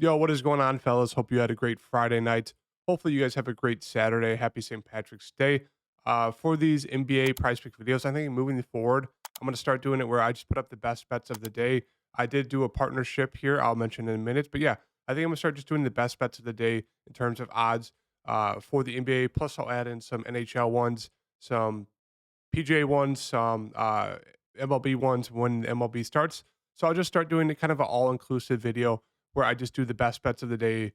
Yo, what is going on, fellas? Hope you had a great Friday night. Hopefully, you guys have a great Saturday. Happy St. Patrick's Day. For these NBA prize pick videos, I think moving forward, I'm going to start doing it where I just put up the best bets of the day. I did do a partnership here. I'll mention in a minute. But yeah, I think I'm going to start just doing the best bets of the day in terms of odds for the NBA. Plus, I'll add in some NHL ones, some PGA ones, some MLB ones when MLB starts. So I'll just start doing kind of an all inclusive video where I just do the best bets of the day,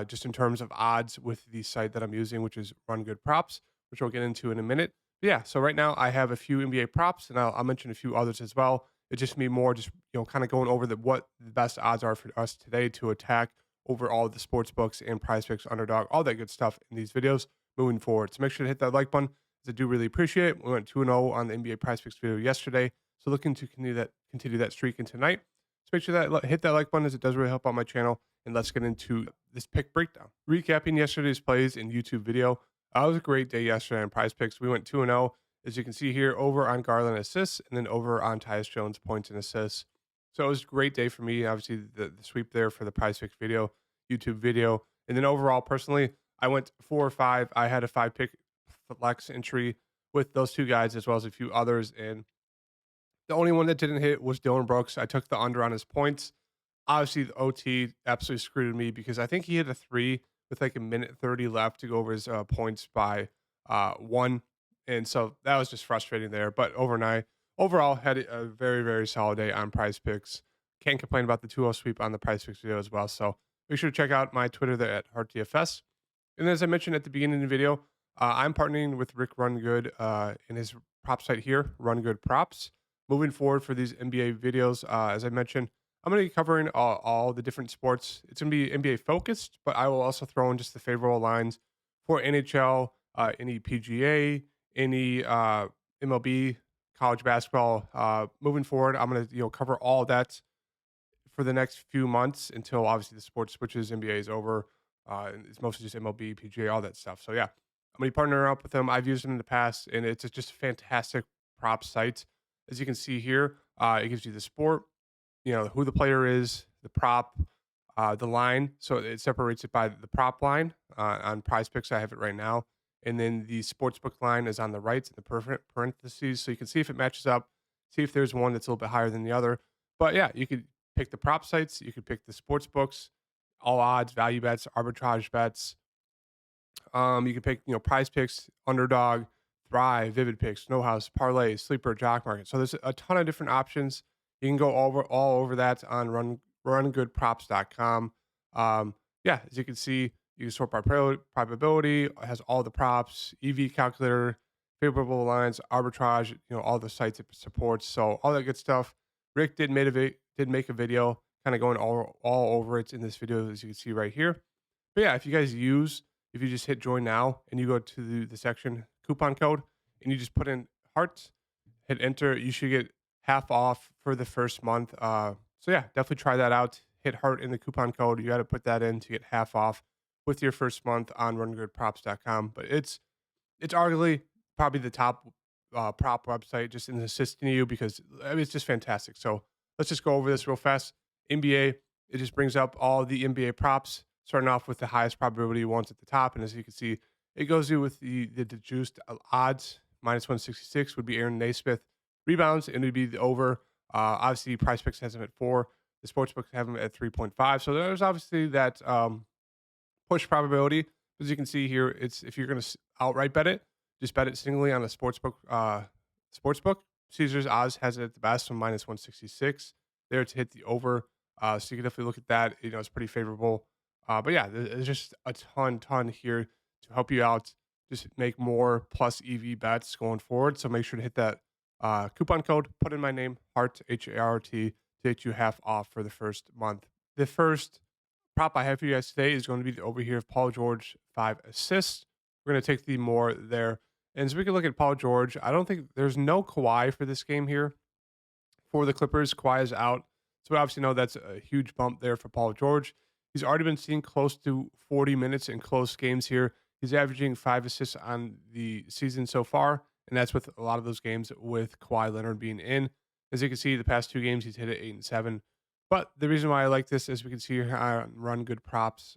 just in terms of odds with the site that I'm using, which is RunGoodProps, which we'll get into in a minute. But yeah, so right now I have a few NBA props, and I'll mention a few others as well. It's just me more, just kind of going over what the best odds are for us today to attack over all the sports books and Prize Picks, Underdog, all that good stuff in these videos moving forward. So make sure to hit that like button, as I do really appreciate it. We went 2-0 on the NBA Prize Picks video yesterday, so looking to continue that streak in tonight. So make sure that hit that like button, as it does really help out my channel. And let's get into this pick breakdown. Recapping yesterday's plays in YouTube video. It was a great day yesterday on Prize Picks. We went 2-0, as you can see here, over on Garland assists and then over on Tyus Jones points and assists. So it was a great day for me. Obviously, the sweep there for the Prize Picks video, YouTube video. And then overall, personally, I went 4 or 5. I had a 5 pick flex entry with those two guys as well as a few others. And the only one that didn't hit was Dylan Brooks. I took the under on his points. Obviously, the OT absolutely screwed me because I think he hit a three with like a minute 30 left to go over his points by one. And so that was just frustrating there. But overall, had a very, very solid day on Prize Picks. Can't complain about the 2-0 sweep on the Prize Picks video as well. So make sure to check out my Twitter there at HeartDFS. And as I mentioned at the beginning of the video, I'm partnering with Rick Rungood in his prop site here, RunGoodProps. Moving forward for these NBA videos, as I mentioned, I'm going to be covering all the different sports. It's going to be NBA focused, but I will also throw in just the favorable lines for NHL, any PGA, any MLB, college basketball. Moving forward, I'm going to cover all that for the next few months until obviously the sports switches, NBA is over. And it's mostly just MLB, PGA, all that stuff. So yeah, I'm going to partner up with them. I've used them in the past, and it's just a fantastic prop site. As you can see here, it gives you the sport, who the player is, the prop, the line. So it separates it by the prop line. On Prize Picks, I have it right now. And then the sportsbook line is on the right in the parentheses. So you can see if it matches up, see if there's one that's a little bit higher than the other. But yeah, you could pick the prop sites, you could pick the sports books, all odds, value bets, arbitrage bets. You can pick, Prize Picks, Underdog, Thrive, Vivid Picks, No House, Parlay, Sleeper, Jock Market. So there's a ton of different options. You can go all over that on rungoodprops.com. Yeah, as you can see, you can sort by probability. It has all the props, EV calculator, favorable lines, arbitrage. All the sites it supports. So all that good stuff. Rick did make a video, kind of going all over it in this video, as you can see right here. But yeah, if you just hit join now and you go to the section coupon code and you just put in heart, hit enter, you should get half off for the first month. So yeah, definitely try that out. Hit heart in the coupon code. You got to put that in to get half off with your first month on rungoodprops.com. But it's arguably probably the top prop website just in assisting you because it's just fantastic. So let's just go over this real fast. NBA, it just brings up all the NBA props, starting off with the highest probability ones at the top. And as you can see, it goes you with the juiced odds. Minus 166 would be Aaron Naismith. Rebounds, and it would be the over. Obviously, Prize Picks has him at 4. The sportsbooks have him at 3.5. So there's obviously that push probability. As you can see here, it's if you're going to outright bet it, just bet it singly on a sportsbook. Caesar's odds has it at the best, so minus 166 there to hit the over. So you can definitely look at that. It's pretty favorable. But yeah, there's just a ton here to help you out. Just make more plus EV bets going forward. So make sure to hit that coupon code. Put in my name, Hart, HART, to get you half off for the first month. The first prop I have for you guys today is going to be the over here of Paul George, 5 assists. We're going to take the more there. And so we can look at Paul George. I don't think there's no Kawhi for this game here for the Clippers. Kawhi is out. So we obviously know that's a huge bump there for Paul George. He's already been seeing close to 40 minutes in close games here. He's averaging 5 assists on the season so far, and that's with a lot of those games with Kawhi Leonard being in. As you can see, the past 2 games, he's hit it 8 and 7. But the reason why I like this, as we can see here on Run Good Props,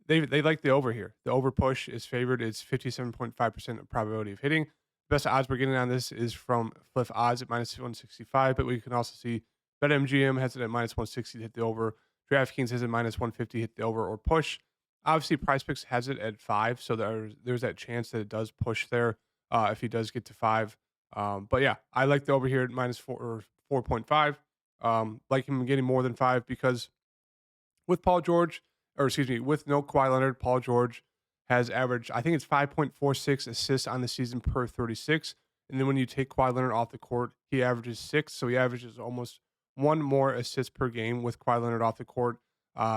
they like the over here. The over push is favored. It's 57.5% of probability of hitting. Best odds we're getting on this is from Fliff Odds at minus 165, but we can also see BetMGM has it at minus 160 to hit the over. DraftKings has it minus 150 hit the over or push. Obviously, PrizePicks has it at 5, so there's that chance that it does push there if he does get to 5. But yeah, I like the over here at minus 4 or 4.5. Like him getting more than 5 because with Paul George, or excuse me, with no Kawhi Leonard, Paul George has averaged, I think it's 5.46 assists on the season per 36. And then when you take Kawhi Leonard off the court, he averages 6. So he averages almost one more assist per game with Kawhi Leonard off the court.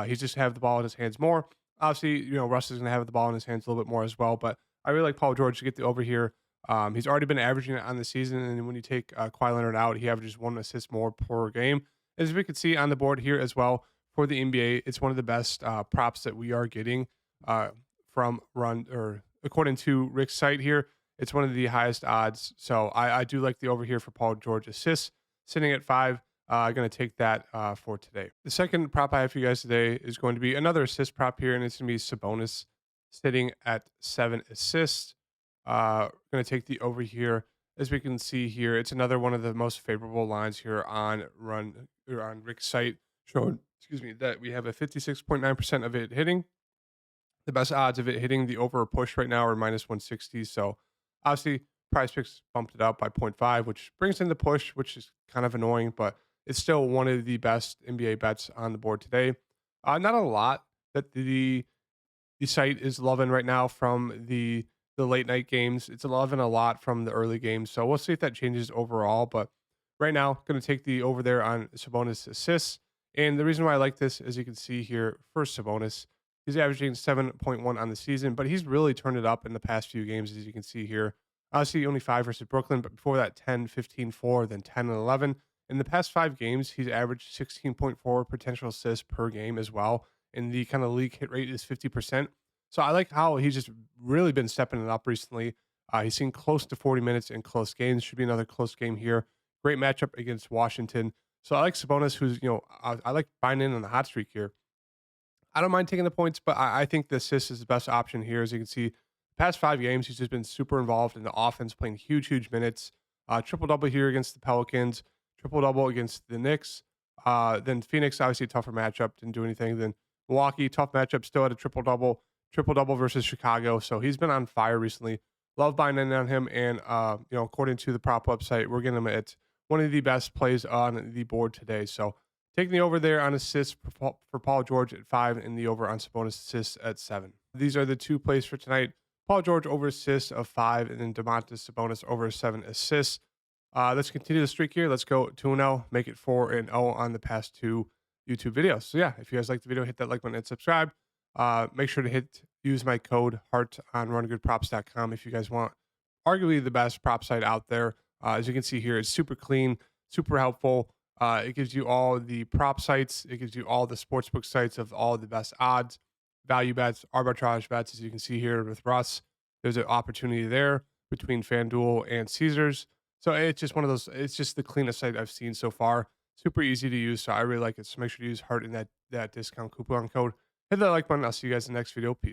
He's just have the ball in his hands more. Obviously, Russ is going to have the ball in his hands a little bit more as well. But I really like Paul George to get the over here. He's already been averaging it on the season. And when you take Kawhi Leonard out, he averages one assist more per game. As we can see on the board here as well, for the NBA, it's one of the best props that we are getting from Run, or according to Rick's site here, it's one of the highest odds. So I do like the over here for Paul George assists, sitting at 5. I'm going to take that for today. The second prop I have for you guys today is going to be another assist prop here, and it's going to be Sabonis sitting at 7 assists. Going to take the over here. As we can see here, it's another one of the most favorable lines here on Run, or on Rick's site, showing, excuse me, that we have a 56.9% of it hitting. The best odds of it hitting the over or push right now are minus 160. So obviously, PrizePicks bumped it up by 0.5, which brings in the push, which is kind of annoying, but it's still one of the best NBA bets on the board today. Not a lot that the site is loving right now from the late night games. It's loving a lot from the early games. So we'll see if that changes overall. But right now, going to take the over there on Sabonis assists. And the reason why I like this, as you can see here, for Sabonis, he's averaging 7.1 on the season, but he's really turned it up in the past few games, as you can see here. Obviously, only 5 versus Brooklyn, but before that, 10, 15, 4, then 10 and 11. In the past 5 games, he's averaged 16.4 potential assists per game as well. And the kind of league hit rate is 50%. So I like how he's just really been stepping it up recently. He's seen close to 40 minutes in close games. Should be another close game here. Great matchup against Washington. So I like Sabonis, who's, I like buying in on the hot streak here. I don't mind taking the points, but I think the assist is the best option here. As you can see, the past 5 games, he's just been super involved in the offense, playing huge minutes. Triple-double here against the Pelicans, triple-double against the Knicks. Then Phoenix, obviously a tougher matchup, didn't do anything. Then Milwaukee, tough matchup, still had a triple-double versus Chicago. So he's been on fire recently. Love buying in on him. And, according to the prop website, we're getting him at one of the best plays on the board today. So taking the over there on assists for Paul George at 5 and the over on Sabonis assists at 7. These are the 2 plays for tonight. Paul George over assists of 5 and then Domantas Sabonis over 7 assists. Let's continue the streak here. Let's go 2-0, make it 4-0 on the past 2 YouTube videos. So yeah, if you guys like the video, hit that like button and subscribe. Make sure to use my code HEART on RunGoodProps.com if you guys want arguably the best prop site out there. As you can see here, it's super clean, super helpful. It gives you all the prop sites. It gives you all the sportsbook sites of all the best odds, value bets, arbitrage bets. As you can see here with Russ, there's an opportunity there between FanDuel and Caesars. So it's just one of those, it's just the cleanest site I've seen so far. Super easy to use. So I really like it. So make sure to use HEART in that discount coupon code. Hit that like button. I'll see you guys in the next video. Peace.